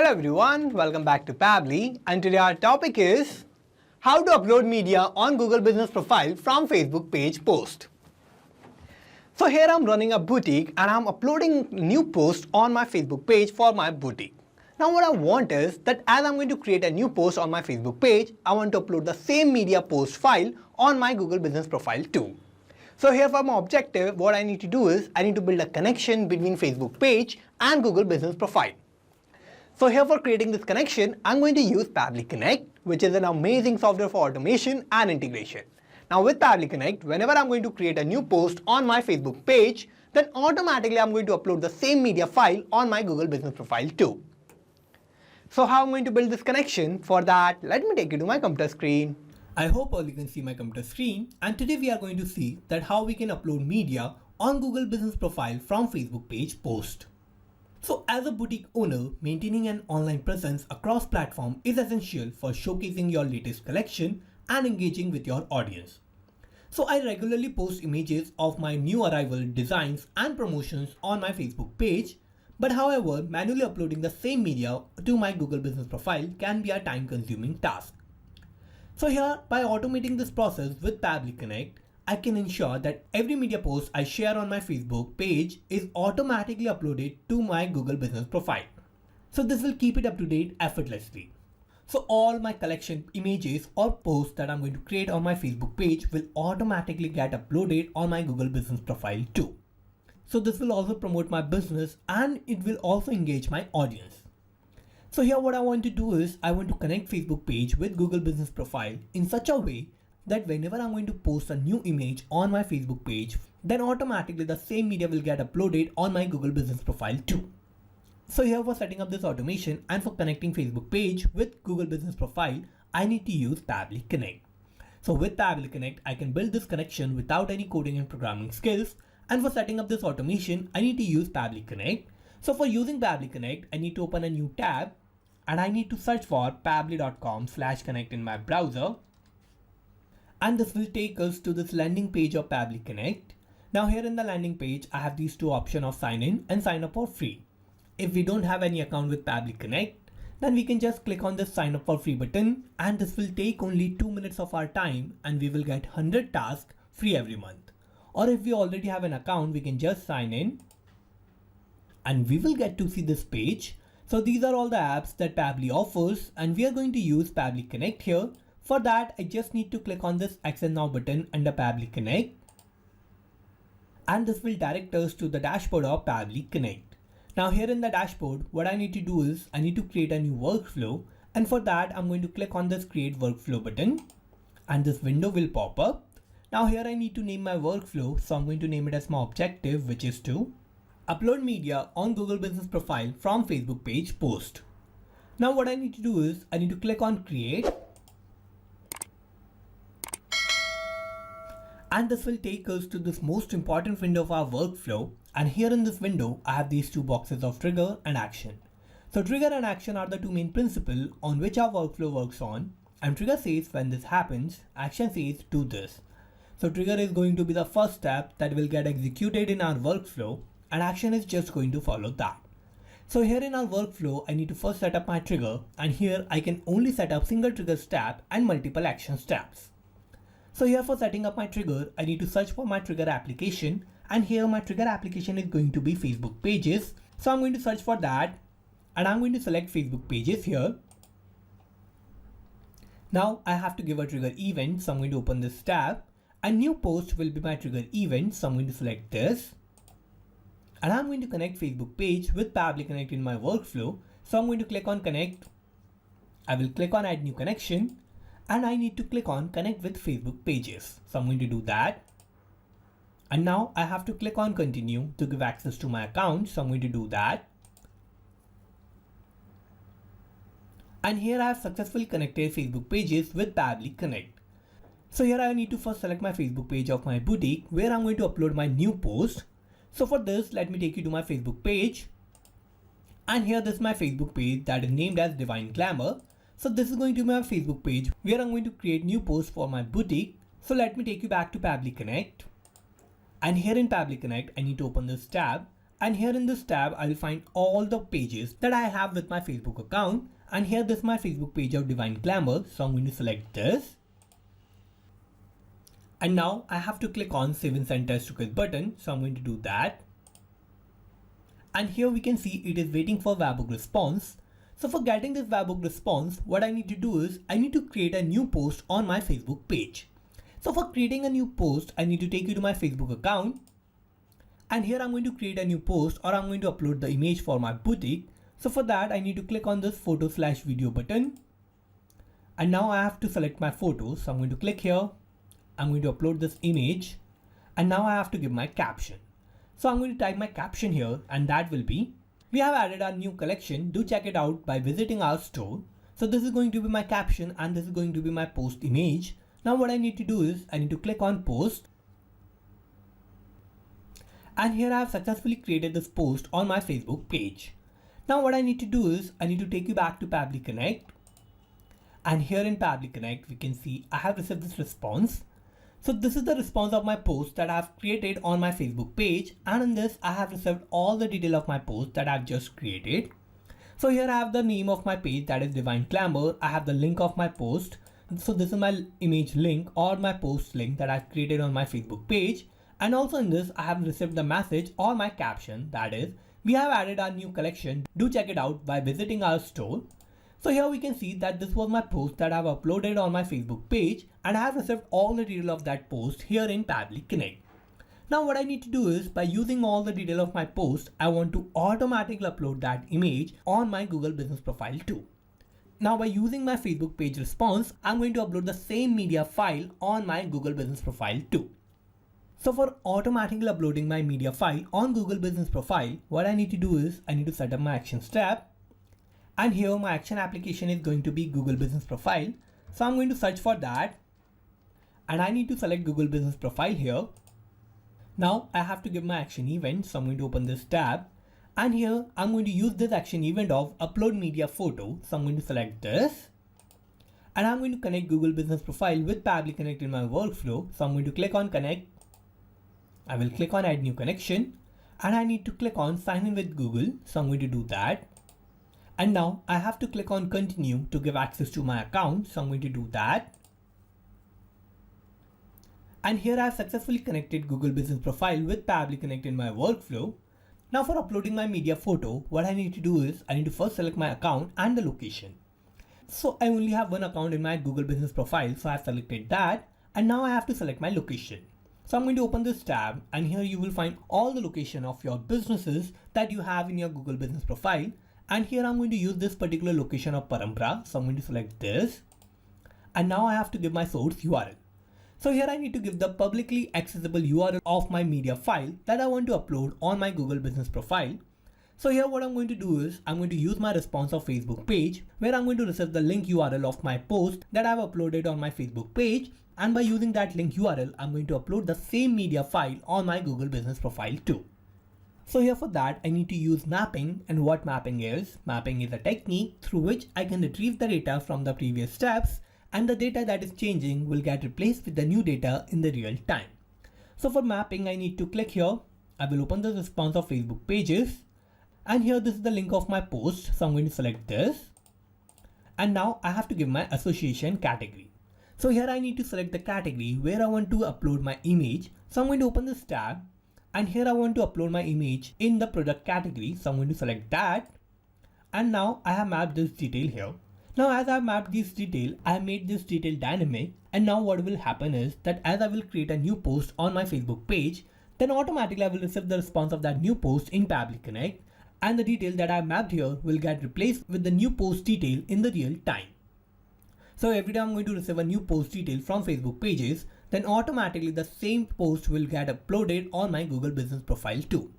Hello everyone, welcome back to Pabbly, and today our topic is how to upload media on Google Business Profile from Facebook page post. So here I'm running a boutique and I'm uploading new post on my Facebook page for my boutique. Now what I want is that as I'm going to create a new post on my Facebook page, I want to upload the same media post file on my Google Business Profile too. So here for my objective, what I need to do is I need to build a connection between Facebook page and Google Business Profile. So here for creating this connection, I'm going to use Pabbly Connect, which is an amazing software for automation and integration. Now with Pabbly Connect, whenever I'm going to create a new post on my Facebook page, then automatically I'm going to upload the same media file on my Google Business Profile too. So how I'm going to build this connection? For that, let me take you to my computer screen. I hope all you can see my computer screen, and today we are going to see that how we can upload media on Google Business Profile from Facebook page post. So as a boutique owner, maintaining an online presence across platforms is essential for showcasing your latest collection and engaging with your audience. So I regularly post images of my new arrival designs and promotions on my Facebook page, but however, manually uploading the same media to my Google Business Profile can be a time-consuming task. So here, by automating this process with Pabbly Connect, I can ensure that every media post I share on my Facebook page is automatically uploaded to my Google Business Profile. So this will keep it up to date effortlessly. So all my collection images or posts that I'm going to create on my Facebook page will automatically get uploaded on my Google Business Profile too. So this will also promote my business and it will also engage my audience. So here what I want to do is I want to connect Facebook page with Google Business Profile in such a way that whenever I'm going to post a new image on my Facebook page, then automatically the same media will get uploaded on my Google Business Profile too. So here for setting up this automation and for connecting Facebook page with Google Business Profile, I need to use Pabbly Connect. So with Pabbly Connect, I can build this connection without any coding and programming skills. And for setting up this automation, I need to use Pabbly Connect. So for using Pabbly Connect, I need to open a new tab and I need to search for pabbly.com/connect in my browser. And this will take us to this landing page of Pabbly Connect. Now here in the landing page, I have these two options of sign in and sign up for free. If we don't have any account with Pabbly Connect, then we can just click on this sign up for free button and this will take only 2 minutes of our time and we will get 100 tasks free every month. Or if we already have an account, we can just sign in and we will get to see this page. So these are all the apps that Pabbly offers and we are going to use Pabbly Connect here. For that, I just need to click on this Access Now button under Pabbly Connect. And this will direct us to the dashboard of Pabbly Connect. Now here in the dashboard, what I need to do is I need to create a new workflow. And for that, I'm going to click on this Create Workflow button. And this window will pop up. Now here I need to name my workflow. So I'm going to name it as my objective, which is to upload media on Google Business Profile from Facebook page post. Now what I need to do is I need to click on Create. And this will take us to this most important window of our workflow. And here in this window, I have these two boxes of trigger and action. So trigger and action are the two main principles on which our workflow works on. And trigger says when this happens, action says do this. So trigger is going to be the first step that will get executed in our workflow and action is just going to follow that. So here in our workflow, I need to first set up my trigger and here I can only set up single trigger step and multiple action steps. So here for setting up my trigger, I need to search for my trigger application and here my trigger application is going to be Facebook pages. So I'm going to search for that and I'm going to select Facebook pages here. Now I have to give a trigger event. So I'm going to open this tab. A new post will be my trigger event. So I'm going to select this and I'm going to connect Facebook page with Pabbly Connect in my workflow. So I'm going to click on connect. I will click on add new connection. And I need to click on connect with Facebook pages. So I'm going to do that. And now I have to click on continue to give access to my account. So I'm going to do that. And here I have successfully connected Facebook pages with Pabbly Connect. So here I need to first select my Facebook page of my boutique where I'm going to upload my new post. So for this, let me take you to my Facebook page. And here this is my Facebook page that is named as Divine Glamour. So this is going to be my Facebook page where I'm going to create new posts for my boutique. So let me take you back to Pabbly Connect. And here in Pabbly Connect, I need to open this tab And here in this tab, I'll find all the pages that I have with my Facebook account. And here this is my Facebook page of Divine Glamour. So I'm going to select this. And now I have to click on Save and Send Test Request button. So I'm going to do that. And here we can see it is waiting for webhook response. So for getting this webhook response, what I need to do is I need to create a new post on my Facebook page. So for creating a new post, I need to take you to my Facebook account. And here I'm going to create a new post, or I'm going to upload the image for my boutique. So for that, I need to click on this photo/video button. And now I have to select my photo. So I'm going to click here. I'm going to upload this image. And now I have to give my caption. So I'm going to type my caption here, and that will be, we have added our new collection. Do check it out by visiting our store. So this is going to be my caption, and this is going to be my post image. Now what I need to do is I need to click on post. And here I have successfully created this post on my Facebook page. Now what I need to do is I need to take you back to Pabbly Connect. And here in Pabbly Connect, we can see I have received this response. So this is the response of my post that I have created on my Facebook page. And in this, I have received all the detail of my post that I've just created. So here I have the name of my page, that is Divine Glamour. I have the link of my post. So this is my image link or my post link that I've created on my Facebook page. And also in this, I have received the message or my caption, that is, we have added our new collection. Do check it out by visiting our store. So here we can see that this was my post that I have uploaded on my Facebook page, and I have received all the detail of that post here in Pabbly Connect. Now what I need to do is, by using all the detail of my post, I want to automatically upload that image on my Google Business Profile too. Now by using my Facebook page response, I'm going to upload the same media file on my Google Business Profile too. So for automatically uploading my media file on Google Business Profile, what I need to do is I need to set up my Actions tab. And here my action application is going to be Google Business Profile. So I'm going to search for that. And I need to select Google Business Profile here. Now I have to give my action event. So I'm going to open this tab. And here I'm going to use this action event of upload media photo. So I'm going to select this. And I'm going to connect Google Business Profile with Pabbly Connect in my workflow. So I'm going to click on Connect. I will click on Add New Connection. And I need to click on Sign in with Google. So I'm going to do that. And now I have to click on Continue to give access to my account. So I'm going to do that. And here I have successfully connected Google Business Profile with Pabbly Connect in my workflow. Now for uploading my media photo, what I need to do is I need to first select my account and the location. So I only have one account in my Google Business Profile. So I have selected that. And now I have to select my location. So I'm going to open this tab, and here you will find all the location of your businesses that you have in your Google Business Profile. And here I'm going to use this particular location of Parampara. So I'm going to select this. And now I have to give my source URL. So here I need to give the publicly accessible URL of my media file that I want to upload on my Google Business Profile. So here what I'm going to do is I'm going to use my response of Facebook page, where I'm going to receive the link URL of my post that I've uploaded on my Facebook page. And by using that link URL, I'm going to upload the same media file on my Google Business Profile too. So here for that, I need to use mapping. And what mapping is a technique through which I can retrieve the data from the previous steps, and the data that is changing will get replaced with the new data in the real time. So for mapping, I need to click here. I will open the response of Facebook pages. And here this is the link of my post. So I'm going to select this. And now I have to give my association category. So here I need to select the category where I want to upload my image. So I'm going to open this tab. And here I want to upload my image in the product category. So I'm going to select that. And now I have mapped this detail here. Now as I have mapped this detail, I have made this detail dynamic. And now what will happen is that as I will create a new post on my Facebook page, then automatically I will receive the response of that new post in Pabbly Connect. And the detail that I have mapped here will get replaced with the new post detail in the real time. So every time I'm going to receive a new post detail from Facebook pages, then automatically the same post will get uploaded on my Google Business Profile too.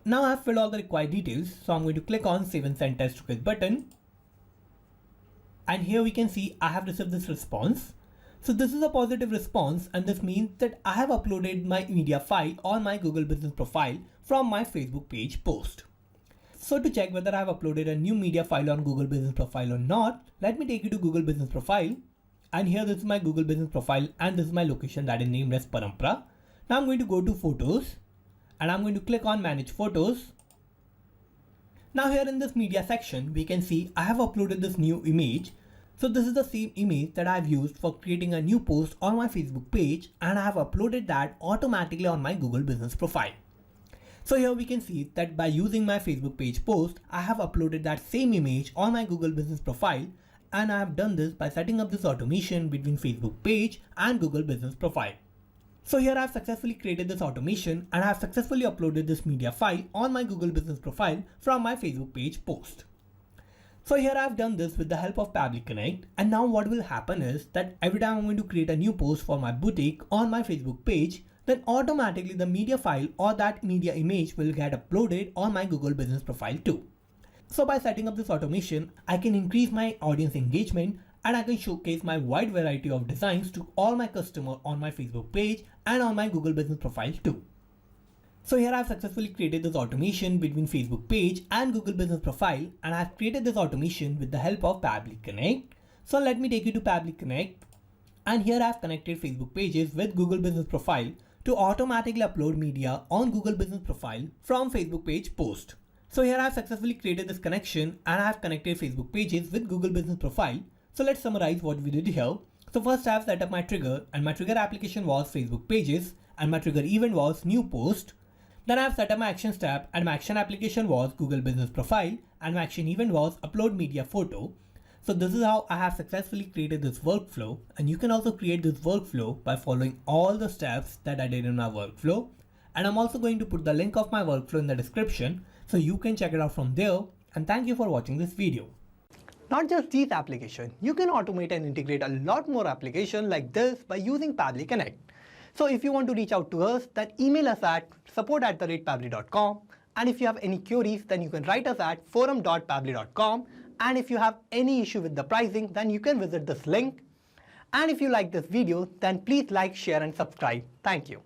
Now I have filled all the required details. So I'm going to click on Save and Send Test Request button. And here we can see I have received this response. So this is a positive response, and this means that I have uploaded my media file on my Google Business Profile from my Facebook page post. So to check whether I have uploaded a new media file on Google Business Profile or not, let me take you to Google Business Profile. And here this is my Google Business Profile, and this is my location that is named as Parampara. Now I'm going to go to Photos. and I'm going to click on Manage Photos. Now here in this media section, we can see I have uploaded this new image. So this is the same image that I've used for creating a new post on my Facebook page, and I have uploaded that automatically on my Google Business Profile. So here we can see that by using my Facebook page post, I have uploaded that same image on my Google Business Profile, and I have done this by setting up this automation between Facebook page and Google Business Profile. So here I have successfully created this automation and I have successfully uploaded this media file on my Google Business Profile from my Facebook page post. So here I have done this with the help of Pabbly Connect, and now what will happen is that every time I'm going to create a new post for my boutique on my Facebook page, then automatically the media file or that media image will get uploaded on my Google Business Profile too. So by setting up this automation, I can increase my audience engagement and I can showcase my wide variety of designs to all my customers on my Facebook page and on my Google Business Profile too. So here I've successfully created this automation between Facebook page and Google Business Profile, and I've created this automation with the help of Pabbly Connect. So let me take you to Pabbly Connect, and here I've connected Facebook pages with Google Business Profile to automatically upload media on Google Business Profile from Facebook page post. So here I've successfully created this connection and I've connected Facebook pages with Google Business Profile. So let's summarize what we did here. So first I've set up my trigger, and my trigger application was Facebook pages and my trigger event was new post. Then I've set up my actions tab, and my action application was Google Business Profile and my action event was upload media photo. So this is how I have successfully created this workflow, and you can also create this workflow by following all the steps that I did in my workflow. And I'm also going to put the link of my workflow in the description so you can check it out from there. And thank you for watching this video. Not just these applications, you can automate and integrate a lot more applications like this by using Pabbly Connect. So if you want to reach out to us, then email us at support@pabbly.com. And if you have any queries, then you can write us at forum.pabbly.com. And if you have any issue with the pricing, then you can visit this link. And if you like this video, then please like, share and subscribe. Thank you.